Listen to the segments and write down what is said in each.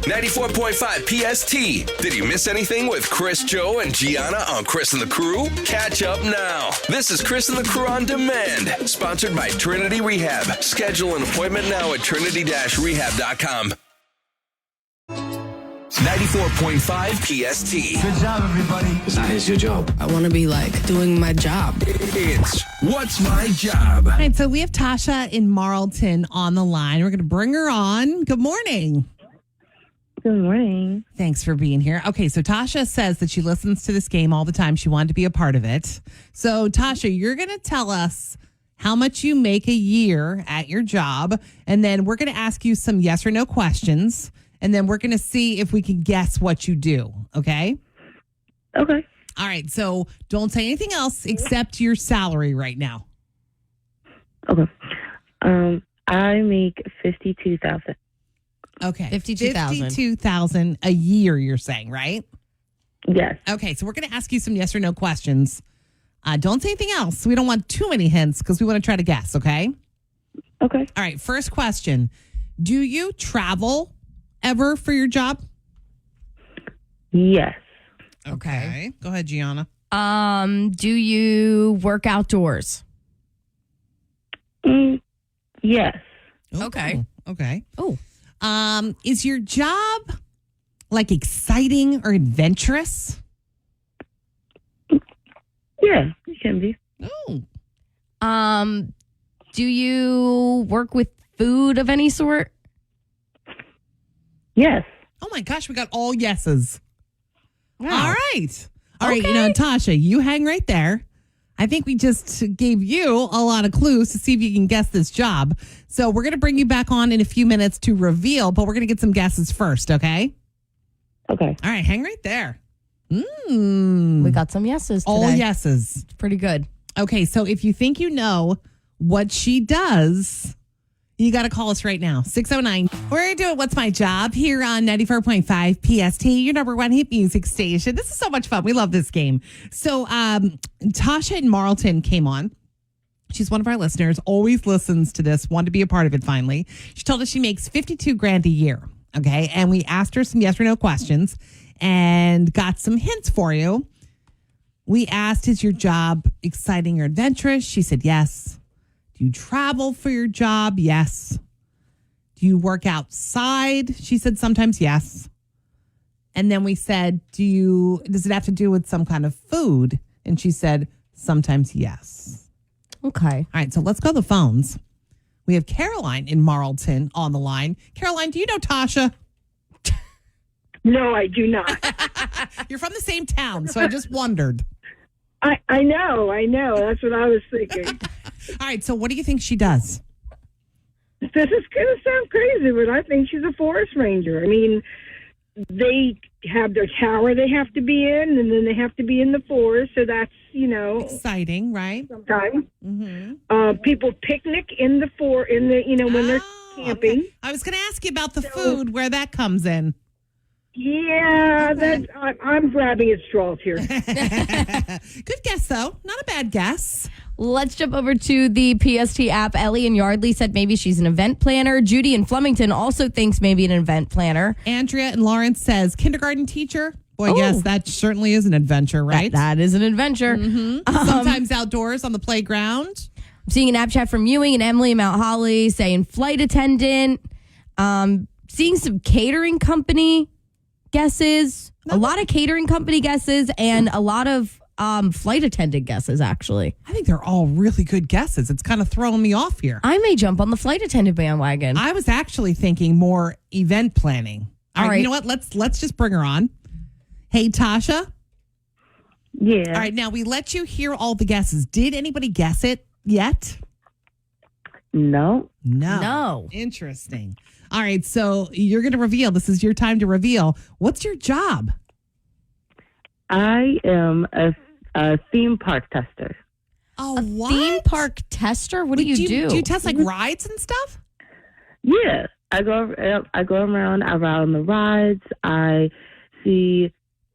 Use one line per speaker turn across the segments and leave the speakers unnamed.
94.5 PST. Did you miss anything with Chris, Joe, and Gianna on Chris and the Crew? Catch up now. This is Chris and the Crew on Demand, sponsored by Trinity Rehab. Schedule an appointment now at trinity-rehab.com. 94.5 PST.
Good job, everybody.
That is your job.
I want to be like doing my job.
It's What's My Job?
All right, so we have Tasha in Marlton on the line. We're going to bring her on. Good morning.
Good morning.
Thanks for being here. Okay, so Tasha says that she listens to this game all the time. She wanted to be a part of it. So, Tasha, you're going to tell us how much you make a year at your job, and then we're going to ask you some yes or no questions, and then we're going to see if we can guess what you do, okay?
Okay.
All right, so don't say anything else except your salary right now.
Okay. I make $52,000.
Okay.
52,000.
52,000 a year, you're saying, right?
Yes.
Okay, so we're going to ask you some yes or no questions. Don't say anything else. We don't want too many hints because we want to try to guess, okay?
Okay.
All right, first question. Do you travel ever for your job?
Yes.
Okay. Go ahead, Gianna.
Do you work outdoors?
Yes.
Okay.
Okay.
Oh.
Is your job like exciting or adventurous?
Yeah, it can be.
Oh.
Do you work with food of any sort?
Yes.
Oh my gosh, we got all yeses.
Wow.
All right. All right, Tasha, you hang right there. I think we just gave you a lot of clues to see if you can guess this job. So we're going to bring you back on in a few minutes to reveal, but we're going to get some guesses first, okay?
Okay.
All right, hang right there. We
got some yeses today.
all yeses.
Pretty good.
Okay, so if you think you know what she does, you got to call us right now. 609. We're doing What's My Job here on 94.5 PST, your number one hit music station. This is so much fun. We love this game. So Tasha in Marlton came on. She's one of our listeners, always listens to this, wanted to be a part of it finally. She told us she makes $52,000 a year. Okay. And we asked her some yes or no questions and got some hints for you. We asked, is your job exciting or adventurous? She said yes. Do you travel for your job? Yes. Do you work outside? She said sometimes yes. And then we said, does it have to do with some kind of food? And she said sometimes yes.
Okay.
All right, so let's go to the phones. We have Caroline in Marlton on the line. Caroline, do you know Tasha?
No, I do not.
You're from the same town, so I just wondered.
I know. That's what I was thinking.
All right, so what do you think she does?
This is going to sound crazy, but I think she's a forest ranger. I mean, they have their tower they have to be in, and then they have to be in the forest, so that's,
exciting, right?
sometimes.
Mm-hmm.
People picnic in the when they're camping.
Okay. I was going to ask you about the food, where that comes in.
Yeah, I'm grabbing at straws here.
Good guess, though. Not a bad guess.
Let's jump over to the PST app. Ellie in Yardley said maybe she's an event planner. Judy in Flemington also thinks maybe an event planner.
Andrea and Lawrence says kindergarten teacher. Boy, yes, that certainly is an adventure, right?
That is an adventure.
Mm-hmm. Sometimes outdoors on the playground.
I'm seeing an app chat from Ewing and Emily in Mount Holly saying flight attendant. Seeing some catering company guesses. A lot of catering company guesses and a lot of flight attendant guesses, actually.
I think they're all really good guesses. It's kind of throwing me off here.
I may jump on the flight attendant bandwagon.
I was actually thinking more event planning. All right. You know what? Let's just bring her on. Hey, Tasha.
Yeah.
All right. Now, we let you hear all the guesses. Did anybody guess it yet?
No.
No.
Interesting. All right. So you're going to reveal. This is your time to reveal. What's your job?
I am a theme park tester.
Oh, what?
Theme park tester? What do you do?
Do you test like rides and stuff?
Yeah. I go around. I ride on the rides. I see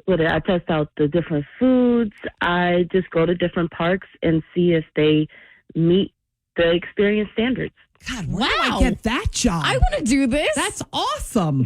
I test out the different foods. I just go to different parks and see if they meet the experience standards.
God, where do I get that job?
I want to do this.
That's awesome.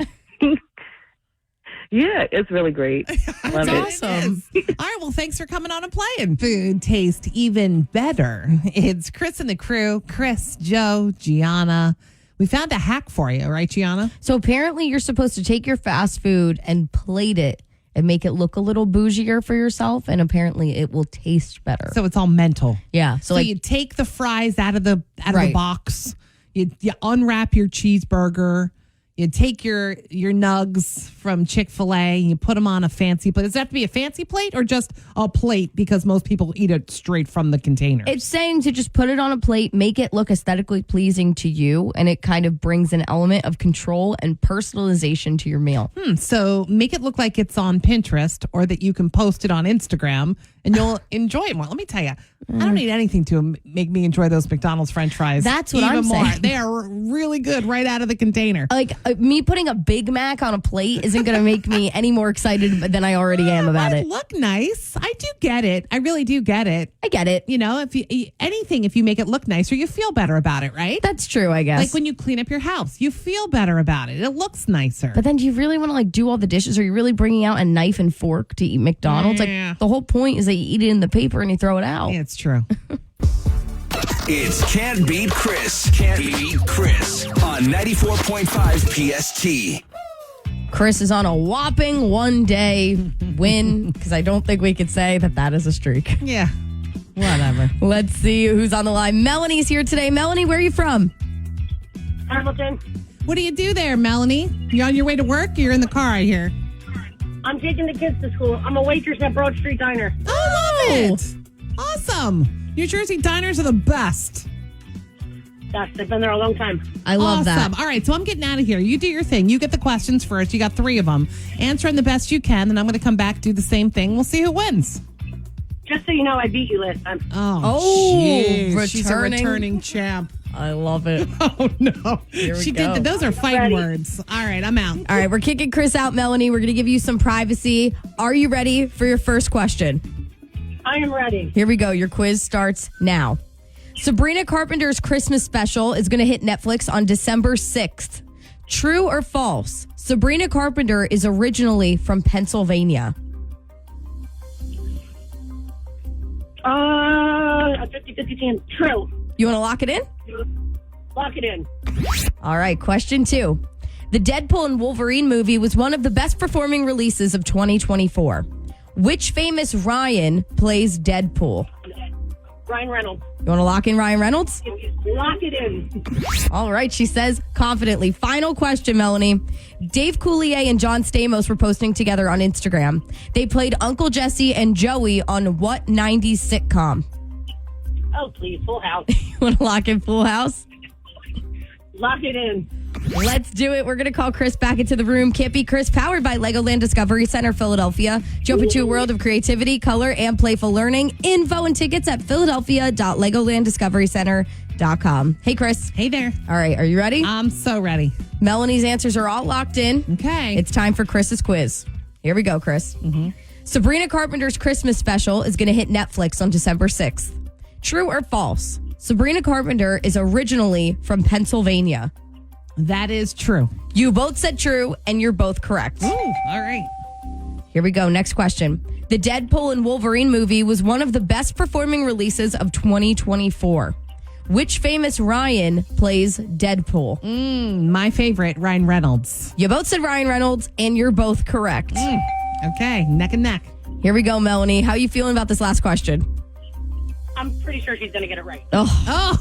Yeah, it's really great. Love it.
Awesome.
All right, well, thanks for coming on and playing. Food taste even better. It's Chris and the crew. Chris, Joe, Gianna. We found a hack for you, right, Gianna?
So apparently you're supposed to take your fast food and plate it and make it look a little bougier for yourself, and apparently it will taste better.
So it's all mental.
Yeah.
So
like
you take the fries out of the
Right.
box. You unwrap your cheeseburger. You take your nugs from Chick-fil-A and you put them on a fancy plate. Does it have to be a fancy plate or just a plate because most people eat it straight from the container?
it's saying to just put it on a plate, make it look aesthetically pleasing to you, and it kind of brings an element of control and personalization to your meal.
So make it look like it's on Pinterest or that you can post it on Instagram and you'll enjoy it more. Let me tell you, I don't need anything to make me enjoy those McDonald's French fries.
That's what
even
I'm
more.
saying.
They are really good right out of the container.
Like me putting a Big Mac on a plate isn't going to make me any more excited than I already am about
I
it.
look nice. I do get it. I really do get it.
I get it.
You know, if you make it look nicer, you feel better about it, right?
That's true, I guess.
Like when you clean up your house, you feel better about it. It looks nicer.
But then do you really want to like do all the dishes? Are you really bringing out a knife and fork to eat McDonald's?
Yeah.
Like the whole point is that you eat it in the paper and you throw it out.
Yeah, it's true.
It's Can't Beat Chris. Can't Beat Chris on 94.5 PST.
Chris is on a whopping 1-day win because I don't think we could say that is a streak.
Yeah. Whatever.
Let's see who's on the line. Melanie's here today. Melanie, where are you from?
Hamilton.
What do you do there, Melanie? You on your way to work? You're in the car, I hear.
I'm taking the kids to school. I'm a waitress at Broad Street Diner.
Oh, love it. Awesome. New Jersey diners are the best.
Yes, they've been there a long time.
I love
Awesome.
that.
All right, so I'm getting out of here. You do your thing. You get the questions first. You got 3 of them. Answer them the best you can, then I'm going to come back, do the same thing. We'll see who wins.
Just so you know, I beat you last time.
Oh, jeez. She's a
returning.
returning champ.
I love it.
Oh, no.
Here we
She
go.
did. Those are fighting
Ready.
words. All right, I'm out.
All right, we're kicking Chris out, Melanie. We're going to give you some privacy. Are you ready for your first question?
I am ready.
Here we go. Your quiz starts now. Sabrina Carpenter's Christmas special is going to hit Netflix on December 6th. True or false? Sabrina Carpenter is originally from Pennsylvania.
A 50-50 chance. True.
You want to lock it in?
Lock it in.
All right, question 2. The Deadpool and Wolverine movie was one of the best performing releases of 2024. Which famous Ryan plays Deadpool?
Ryan Reynolds.
You want to lock in Ryan Reynolds?
Lock it in.
All right, she says confidently. Final question, Melanie. Dave Coulier and John Stamos were posting together on Instagram. They played Uncle Jesse and Joey on what 90s sitcom?
Oh, please. Full house.
You want to lock in Full House?
Lock it in.
Let's do it. We're going to call Chris back into the room. Can't Be Chris, powered by Legoland Discovery Center, Philadelphia. Jump into a world of creativity, color, and playful learning. Info and tickets at philadelphia.legolanddiscoverycenter.com. Hey, Chris.
Hey there.
All right, are you ready?
I'm so ready.
Melanie's answers are all locked in.
Okay.
It's time for Chris's quiz. Here we go, Chris. Sabrina Carpenter's Christmas special is going to hit Netflix on December 6th. True or false? Sabrina Carpenter is originally from Pennsylvania.
That is true.
You both said true, and you're both correct.
Ooh, all right.
Here we go. Next question. The Deadpool and Wolverine movie was one of the best performing releases of 2024. Which famous Ryan plays Deadpool?
My favorite, Ryan Reynolds.
You both said Ryan Reynolds, and you're both correct.
Okay, neck and neck.
Here we go, Melanie. How are you feeling about this last question?
I'm pretty sure she's going to get it right.
Oh,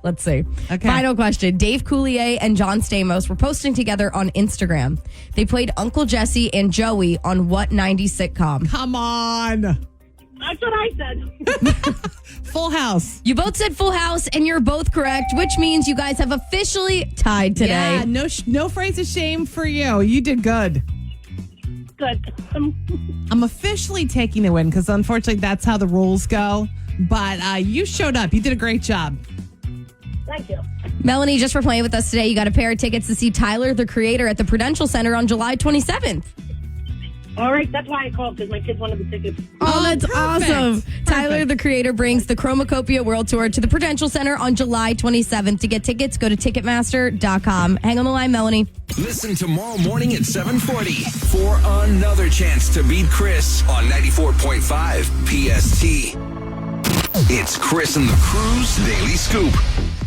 Let's see.
Okay.
Final question. Dave Coulier and John Stamos were posting together on Instagram. They played Uncle Jesse and Joey on what 90s sitcom?
come on.
That's what I said.
Full House.
You both said Full House, and you're both correct, which means you guys have officially tied today.
Yeah, no phrase of shame for you. You did good.
Good.
I'm officially taking the win because unfortunately that's how the rules go. But you showed up. You did a great job.
Thank you.
Melanie, just for playing with us today, you got a pair of tickets to see Tyler, the Creator, at the Prudential Center on July 27th.
All right, that's why I called, because my kids wanted the tickets.
Oh, that's
perfect.
awesome.
Perfect.
Tyler, the creator, brings the Chromacopia World Tour to the Prudential Center on July 27th. To get tickets, go to Ticketmaster.com. Hang on the line, Melanie.
Listen tomorrow morning at 7:40 for another chance to beat Chris on 94.5 PST. It's Chris and the Crew's Daily Scoop.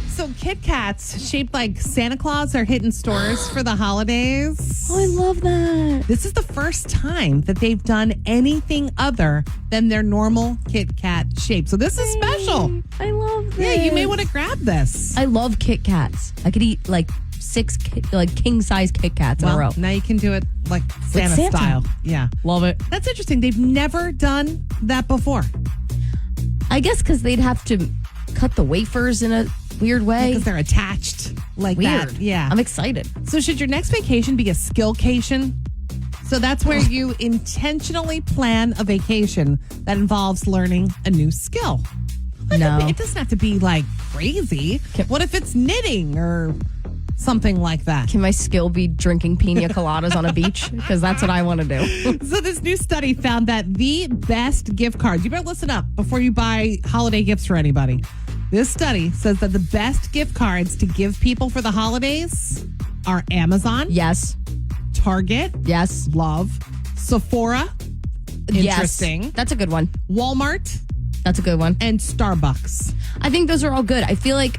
So Kit Kats shaped like Santa Claus are hitting stores for the holidays.
Oh, I love that.
This is the first time that they've done anything other than their normal Kit Kat shape. So this is special.
I love this.
Yeah, you may want to grab this.
I love Kit Kats. I could eat like 6 king-size Kit Kats in a row.
Now you can do it like Santa
Santa.
style. Yeah.
Love it.
That's interesting. They've never done that before.
I guess because they'd have to cut the wafers in a weird way.
Because they're attached like
Weird.
that. Yeah.
I'm excited.
So should your next vacation be a skillcation? So that's where you intentionally plan a vacation that involves learning a new skill.
No.
It doesn't have to be like crazy. What if it's knitting or something like that?
Can my skill be drinking pina coladas on a beach? Because that's what I want to do.
So this new study found that the best gift cards, you better listen up before you buy holiday gifts for anybody. This study says that the best gift cards to give people for the holidays are Amazon,
Yes.
Target,
Yes.
love, Sephora, interesting,
Yes. That's a good one.
Walmart,
That's a good one.
and Starbucks.
I think those are all good. I feel like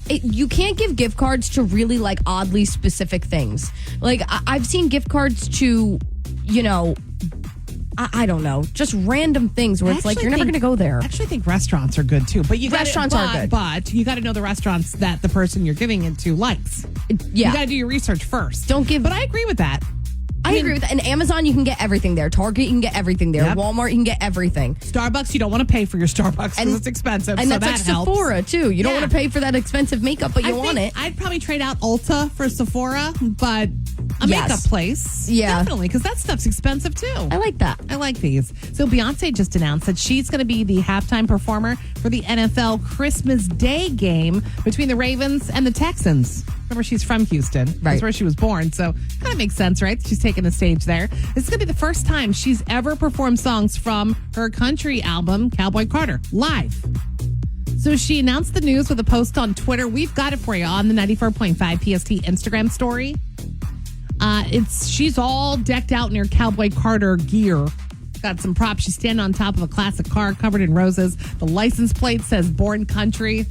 you can't give gift cards to really like oddly specific things. Like I've seen gift cards to, you know, I don't know, just random things where it's like you're never going to go there.
I actually think restaurants are good too, but
Restaurants are good.
But you got to know the restaurants that the person you're giving it to likes.
Yeah.
You got to do your research first.
Don't give.
But I agree with that.
I agree with that. And Amazon, you can get everything there. Target, you can get everything there.
Yep.
Walmart, you can get everything.
Starbucks, you don't want to pay for your Starbucks because it's expensive.
And
so
that's
that
like
helps.
Sephora, too. You don't
Yeah.
want to pay for that expensive makeup, but you
I
want
think
it.
I'd probably trade out Ulta for Sephora, but a
Yes.
makeup place.
Yeah.
Definitely, because that stuff's expensive too.
I like that.
I like these. So Beyonce just announced that she's going to be the halftime performer for the NFL Christmas Day game between the Ravens and the Texans. Remember, she's from Houston.
Right.
That's where she was born. So kind of makes sense, right? She's taking the stage there. This is going to be the first time she's ever performed songs from her country album, Cowboy Carter, live. So she announced the news with a post on Twitter. We've got it for you on the 94.5 PST Instagram story. She's all decked out in her Cowboy Carter gear. Got some props. She's standing on top of a classic car covered in roses. The license plate says Born Country.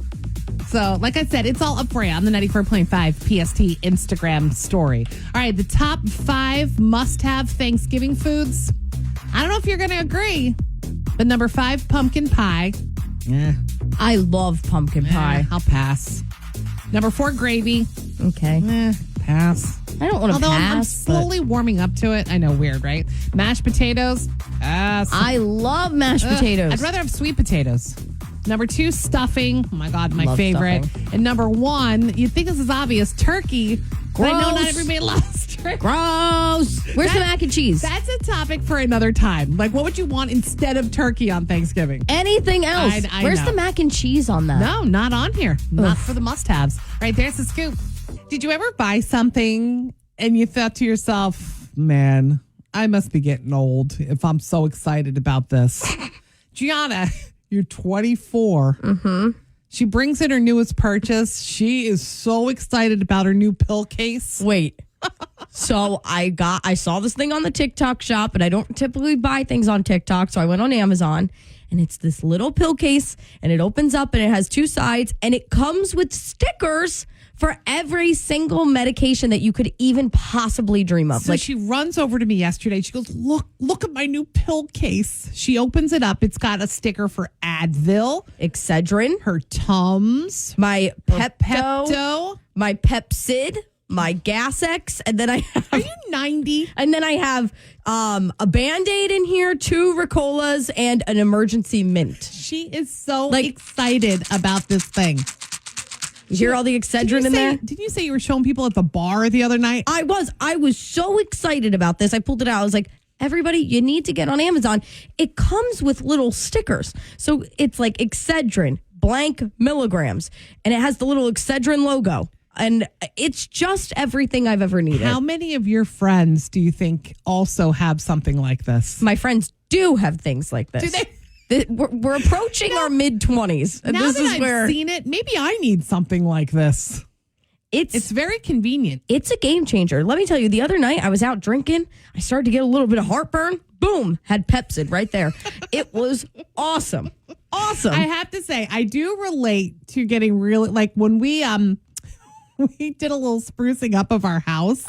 So, like I said, it's all up for you on the 94.5 PST Instagram story. All right, the top 5 must-have Thanksgiving foods. I don't know if you're going to agree, but number 5, pumpkin pie. Yeah,
I love pumpkin pie.
I'll pass. Number 4, gravy.
Okay.
Pass.
I don't want to
Although I'm
pass. but
slowly warming up to it. I know, weird, right? Mashed potatoes. Pass.
I love mashed potatoes.
I'd rather have sweet potatoes. Number 2, stuffing. Oh my God, my
Love
favorite.
stuffing.
And number 1, you'd think this is obvious, turkey. But I know not
Gross.
everybody loves turkey.
Gross. Where's the
That-
mac and cheese?
That's a topic for another time. Like, what would you want instead of turkey on Thanksgiving?
Anything else?
I
Where's
know.
the mac and cheese on that?
No, not on here. Not for the must-haves. Right, there's the scoop. Did you ever buy something and you thought to yourself, man, I must be getting old if I'm so excited about this? Gianna, you're 24. Mm-hmm. She brings in her newest purchase. She is so excited about her new pill case.
Wait. So I saw this thing on the TikTok shop, and I don't typically buy things on TikTok, so I went on Amazon, and it's this little pill case, and it opens up, and it has 2 sides, and it comes with stickers for every single medication that you could even possibly dream of.
So she runs over to me yesterday. She goes, look at my new pill case. She opens it up. It's got a sticker for Advil,
Excedrin,
her Tums,
my
her
Pepto, my Pepsid, my Gas-X, and then I have
Are you 90?
And then I have a Band-Aid in here, 2 Ricolas, and an emergency mint.
She is so
Like-
excited about this thing.
You hear all the Excedrin in there?
Didn't you say you were showing people at the bar the other night?
I was so excited about this. I pulled it out. I was like, everybody, you need to get on Amazon. It comes with little stickers. So it's like Excedrin, blank milligrams, and it has the little Excedrin logo. And it's just everything I've ever needed.
How many of your friends do you think also have something like this?
My friends do have things like this.
Do they?
We're approaching our mid-20s.
Now
This
that
is
I've
where
seen it, maybe I need something like this. It's very convenient.
It's a game changer. Let me tell you, the other night I was out drinking. I started to get a little bit of heartburn. Boom, had Pepsid right there. It was awesome. Awesome.
I have to say, I do relate to getting really, like when we did a little sprucing up of our house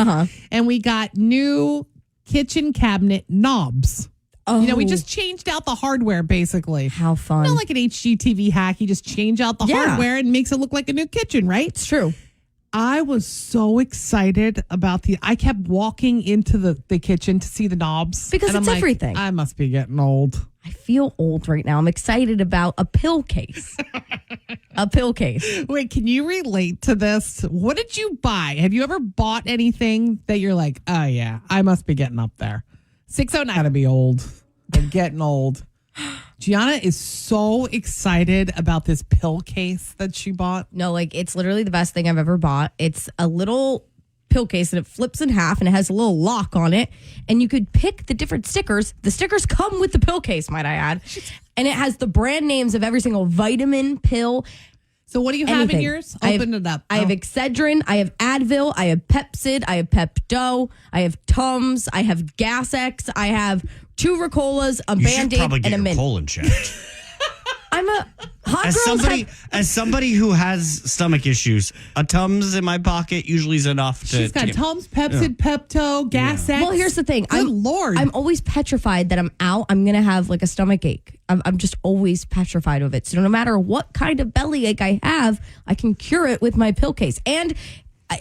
and we got new kitchen cabinet knobs.
Oh,
You know, we just changed out the hardware basically.
how fun.
Not like an HGTV hack. You just change out the hardware and it makes it look like a new kitchen, right?
It's true.
I was so excited about I kept walking into the kitchen to see the knobs.
Because
and
it's
I'm like,
everything.
I must be getting old.
I feel old right now. I'm excited about a pill case. A pill case.
Wait, can you relate to this? What did you buy? Have you ever bought anything that you're like, oh yeah, I must be getting up there? 609 gotta be old. I'm getting old. Gianna is so excited about this pill case that she bought.
No, like it's literally the best thing I've ever bought. It's a little pill case and it flips in half and it has a little lock on it. And you could pick the different stickers. The stickers come with the pill case, might I add. And it has the brand names of every single vitamin, pill.
So what do you have in
Anything.
yours?
I have-
Open it up.
I have Excedrin, I have Advil, I have Pepsid, I have Pepto, I have Tums, I have Gas X, I have 2 Ricolas, a
You should
Band-Aid,
probably
and
get
a
your
mint.
colon checked.
I'm a hot girls
As somebody who has stomach issues, a Tums in my pocket usually is enough to.
She's got Tums, Pepsid, Pepto, Gas X.
Well, here's the thing.
Good Lord.
I'm always petrified that I'm out. I'm going to have like a stomach ache. I'm just always petrified of it. So no matter what kind of bellyache I have, I can cure it with my pill case. And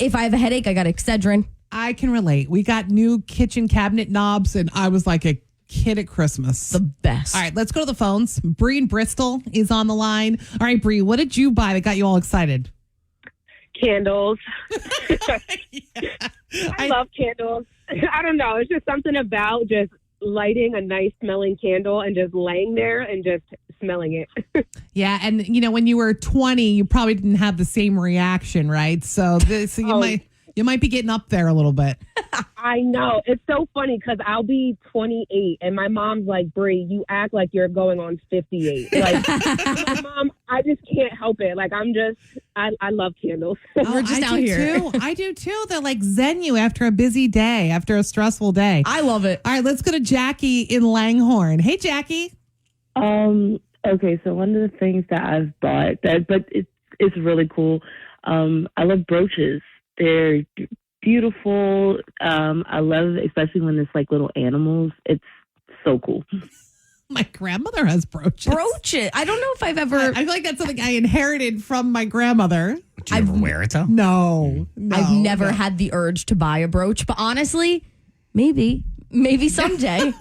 if I have a headache, I got Excedrin.
I can relate. We got new kitchen cabinet knobs and I was like a kid at Christmas.
The best.
All right, let's go to the phones. Bree in Bristol is on the line. All right, Bree, what did you buy that got you all excited?
Candles. I love candles. I don't know. It's just something about just lighting a nice smelling candle and just laying there and just smelling it.
Yeah, and you know, when you were 20, you probably didn't have the same reaction, right? So you might be getting up there a little bit.
I know. It's so funny because I'll be 28 and my mom's like, Bree, you act like you're going on 58. Like, my mom, I just can't help it. Like, I love candles.
We're just
I
out
do
here.
Too. I do too. They're like zen you after a busy day, after a stressful day.
I love it.
All right, let's go to Jackie in Langhorne. Hey, Jackie.
Okay, so one of the things that I've bought but it's really cool. I love brooches. They're beautiful. I love, especially when it's like little animals. It's so cool.
My grandmother has brooches.
Broach it. I don't know if I've ever.
I feel like that's something I inherited from my grandmother.
Do you ever wear it though?
No,
I've never had the urge to buy a brooch, but honestly, maybe someday.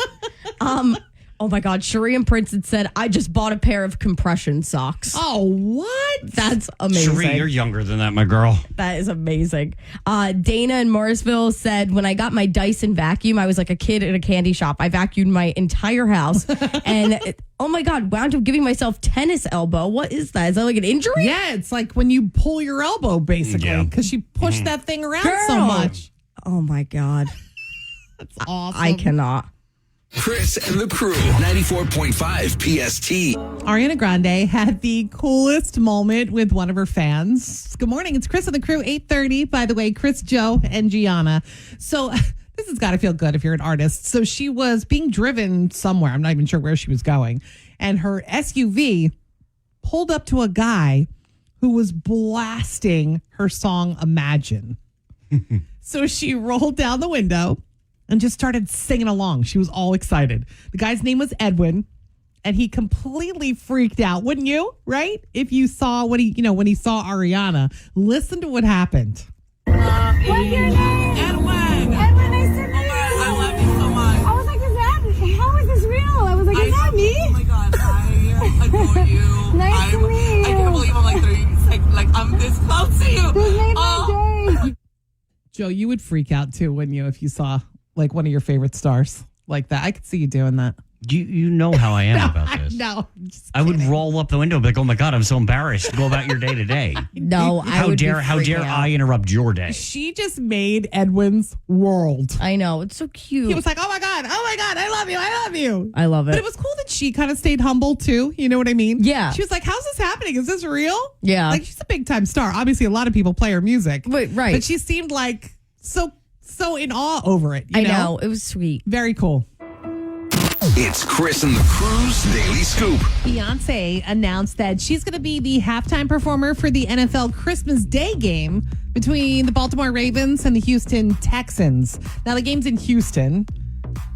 Oh my God, Cherie and Prince had said, I just bought a pair of compression socks.
Oh, what?
That's amazing.
Cherie, you're younger than that, my girl.
That is amazing. Dana in Morrisville said, when I got my Dyson vacuum, I was like a kid in a candy shop. I vacuumed my entire house. And oh my God, wound up giving myself tennis elbow. What is that? Is that like an injury?
Yeah, it's like when you pull your elbow, basically,
Yeah.
because you push that thing around so
Girl.
much.
Oh my God.
That's awesome.
I cannot.
Chris and the Crew, 94.5 PST.
Ariana Grande had the coolest moment with one of her fans. Good morning. It's Chris and the Crew, 8:30. By the way, Chris, Joe, and Gianna. So this has got to feel good if you're an artist. So she was being driven somewhere. I'm not even sure where she was going. And her SUV pulled up to a guy who was blasting her song Imagine. So she rolled down the window and just started singing along. She was all excited. The guy's name was Edwin, and he completely freaked out. Wouldn't you? Right? If you saw when he saw Ariana, listen to what happened.
What's your name? Edwin, nice to meet you.
I love you so much.
I was like, how is this real? I was like, is that me?
Oh my God, I adore you.
Nice to meet you.
I can't believe I'm like I'm this close to you.
This made my day.
Joe, you would freak out too, wouldn't you, if you saw like one of your favorite stars like that? I could see you doing that.
You know how I am about this.
No.
I would roll up the window and be like, oh my God, I'm so embarrassed. Go about your day to day.
No, I
How
would be
dare
freaking out.
I interrupt your day?
She just made Edwin's world.
I know. It's so cute.
He was like, oh my God, I love you, I love you.
I love
But
it.
it was cool that she kind of stayed humble too. You know what I mean?
Yeah.
She was like, how's this happening? Is this real?
Yeah.
Like, she's a big time star. Obviously, a lot of people play her music.
Right.
But she seemed like so in awe over it. You
I know. It was sweet.
Very cool.
It's Chris and the Crew's Daily Scoop.
Beyonce announced that she's going to be the halftime performer for the NFL Christmas Day game between the Baltimore Ravens and the Houston Texans. Now, the game's in Houston.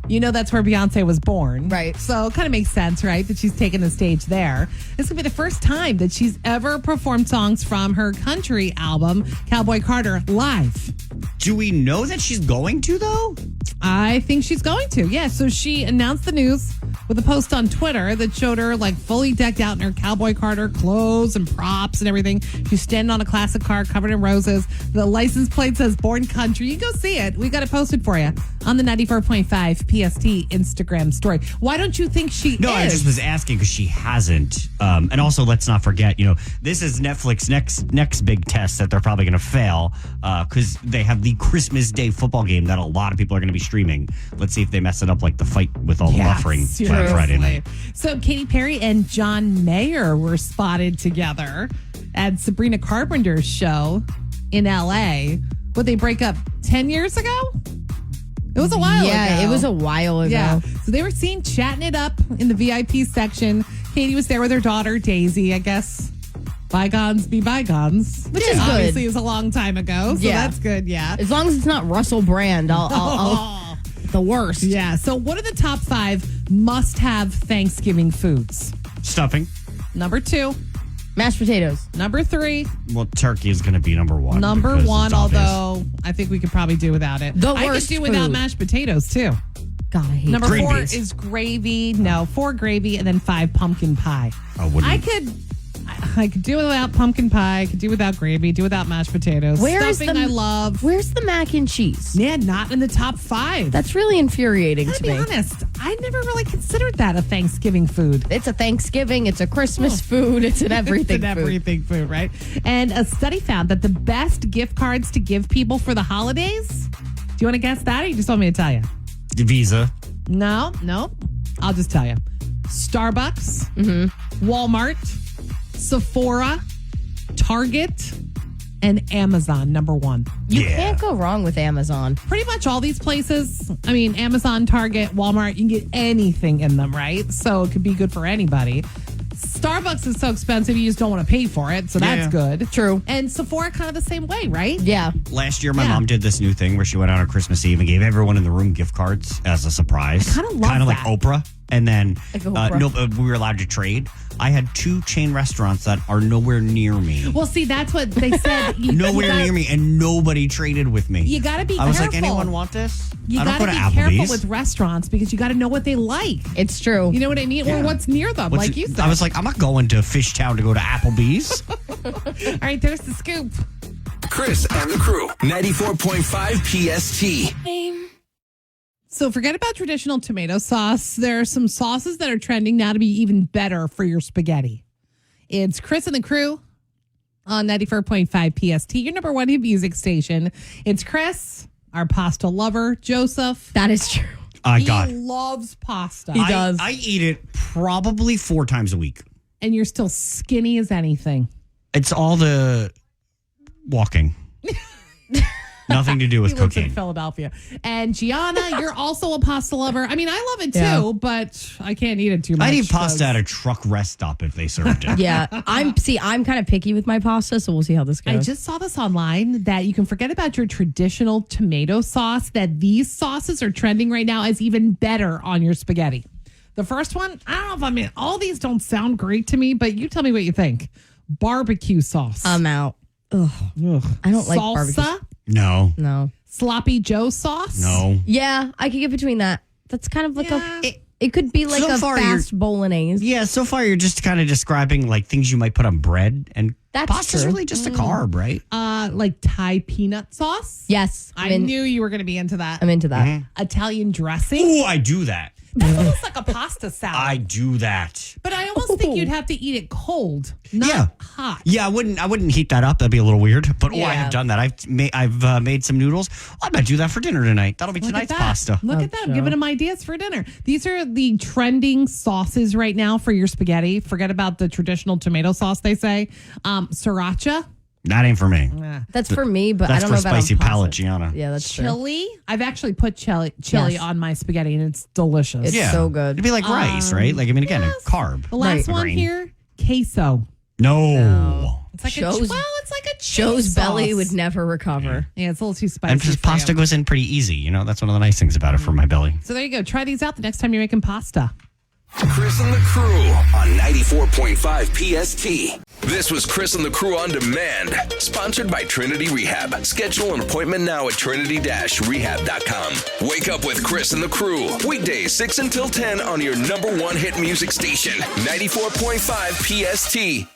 You know that's where Beyonce was born.
Right.
So it kind of makes sense, right, that she's taking the stage there. This will be the first time that she's ever performed songs from her country album, Cowboy Carter, live.
Do we know that she's going to, though?
I think she's going to. Yeah. So she announced the news with a post on Twitter that showed her like fully decked out in her Cowboy Carter clothes and props and everything. She's standing on a classic car covered in roses. The license plate says Born Country. You go see it. We got it posted for you on the 94.5 PST Instagram story. Why don't you think she is?
No, I just was asking because she hasn't. And also, let's not forget, this is Netflix next big test that they're probably going to fail because they have the Christmas Day football game that a lot of people are going to be streaming. Let's see if they mess it up like the fight with all the buffering Black Friday night.
So Katy Perry and John Mayer were spotted together at Sabrina Carpenter's show in LA. Would they break up 10 years ago? It was a while ago.
Yeah, it was a while ago.
Yeah. So they were seen chatting it up in the VIP section. Katie was there with her daughter, Daisy, I guess. Bygones be bygones.
Which is good.
Obviously, it was a long time ago. So
Yeah.
that's good. Yeah.
As long as it's not Russell Brand, I'll the worst.
Yeah. So what are the top 5 must-have Thanksgiving foods?
Stuffing.
Number 2.
Mashed potatoes.
Number 3.
Well, turkey is going to be number 1.
Number
because
1,
it's obvious.
although I think we could probably do without it.
The
I could
worst
do without
food.
mashed potatoes, too.
God, I hate
Number
Green
4
beans.
is gravy. No, 4 gravy and then 5 pumpkin pie.
I wouldn't.
I could do without pumpkin pie. I could do without gravy. Do without mashed potatoes.
Where is
Stuffing
the-
I love.
Where's the mac and cheese?
Yeah, not in the top 5.
That's really infuriating
Gotta
to
be
me.
honest. I never really considered that a Thanksgiving food.
It's a Thanksgiving, it's a Christmas food, it's an everything
It's an
food.
everything food, right? And a study found that the best gift cards to give people for the holidays. Do you want to guess that, or you just want me to tell you?
Visa.
No. I'll just tell you. Starbucks, Walmart, Sephora, Target, and Amazon, number 1.
You
Yeah.
can't go wrong with Amazon.
Pretty much all these places, I mean, Amazon, Target, Walmart, you can get anything in them, right? So it could be good for anybody. Starbucks is so expensive, you just don't want to pay for it. So that's
Yeah.
good.
True.
And Sephora kind of the same way, right?
Yeah.
Last year, my
Yeah.
mom did this new thing where she went out on Christmas Eve and gave everyone in the room gift cards as a surprise.
I kinda love
Kind of like
that.
Oprah. And then
Like Oprah.
we were allowed to trade. I had 2 chain restaurants that are nowhere near me.
Well, see, that's what they said.
Nowhere near me, and nobody traded with me.
You got to be
I was
careful.
like, anyone want this?
You
I don't
got
go
to
to
be careful
Applebee's.
with restaurants because you got to know what they like.
It's true.
You know what I mean? Or what's near them,
What's
like you said.
I was like, I'm not going to Fishtown to go to Applebee's.
All right, there's the scoop.
Chris and the Crew, 94.5 PST.
So forget about traditional tomato sauce. There are some sauces that are trending now to be even better for your spaghetti. It's Chris and the Crew on 94.5 PST, your number 1 hit music station. It's Chris, our pasta lover, Joseph.
That is true.
I
He
got.
loves pasta.
He does.
I eat it probably 4 times a week.
And you're still skinny as anything.
It's all the walking. Nothing to do with
He lives in
cocaine.
Philadelphia. And Gianna, you're also a pasta lover. I mean, I love it too,
Yeah.
but I can't eat it too much.
I'd eat pasta
'cause-
at a truck rest stop if they served it.
Yeah. I'm kind of picky with my pasta, so we'll see how this goes.
I just saw this online that you can forget about your traditional tomato sauce, that these sauces are trending right now as even better on your spaghetti. The first one, I don't know if all these don't sound great to me, but you tell me what you think. Barbecue sauce.
I'm out. Ugh. I don't like barbecue.
Salsa,
No.
No.
sloppy Joe sauce.
No.
Yeah, I could get between that. That's kind of like
Yeah.
it could be like
So
a
far,
fast bolognese.
Yeah, so far you're just kind of describing like things you might put on bread, and
That's
pasta's
true.
really just a carb, right?
Like Thai peanut sauce.
Yes.
I knew you were going to be into that.
I'm into that.
Italian dressing.
Oh, I do that.
That's almost like a pasta salad.
I do that.
But I almost think you'd have to eat it cold, not hot.
Yeah, I wouldn't heat that up. That'd be a little weird. But I
Yeah.
have done that. I've made some noodles. I might do that for dinner tonight. That'll be
Look at
tonight's
that.
pasta.
Look at that. I'm giving them ideas for dinner. These are the trending sauces right now for your spaghetti. Forget about the traditional tomato sauce, they say. Sriracha.
That ain't for me.
That's for me, but I
That's
don't
for
know about on
spicy palate,
pasta.
Gianna.
Yeah, that's true.
Chili. I've actually put chili
Yes.
on my spaghetti, and it's delicious.
It's so good.
It'd be like rice, right? Like, I mean, again, a carb.
The last
Right.
one
Grain.
here, queso.
No.
It's like
Shows-
it's like a cheese
Joe's belly
sauce.
would never recover.
Yeah, it's a little too spicy.
And just
for you.
pasta goes in pretty easy. You know, that's one of the nice things about it for my belly.
So there you go. Try these out the next time you're making pasta.
Chris and the Crew on 94.5 PST. This was Chris and the Crew on Demand, sponsored by Trinity Rehab. Schedule an appointment now at trinity-rehab.com. Wake up with Chris and the Crew, weekdays 6 until 10 on your number one hit music station, 94.5 PST.